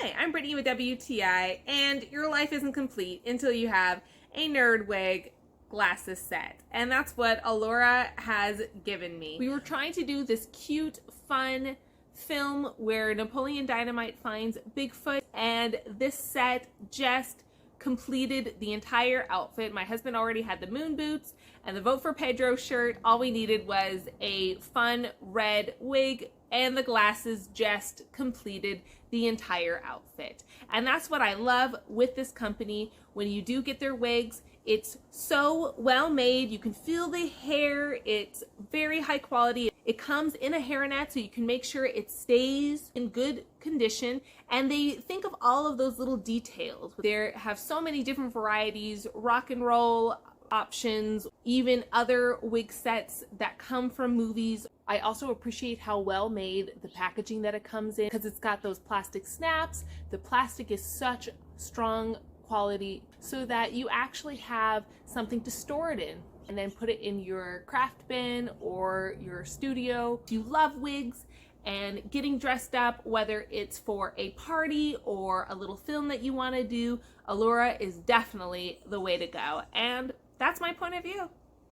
Hi, I'm Brittany with WTI, and your life isn't complete until you have a nerd wig glasses set. And that's what ALLAURA has given me. We were trying to do this cute, fun film where Napoleon Dynamite finds Bigfoot, and this set just completed the entire outfit. My husband already had the moon boots and the Vote for Pedro shirt. All we needed was a fun red wig, and the glasses just completed the entire outfit. And that's what I love with this company. When you do get their wigs, it's so well made. You can feel the hair. It's very high quality. It comes in a hairnet, so you can make sure it stays in good condition. And they think of all of those little details. They have so many different varieties, rock and roll options, even other wig sets that come from movies. I also appreciate how well made the packaging that it comes in, because it's got those plastic snaps. The plastic is such strong quality so that you actually have something to store it in and then put it in your craft bin or your studio. If you love wigs and getting dressed up, whether it's for a party or a little film that you want to do, ALLAURA is definitely the way to go. And that's my point of view.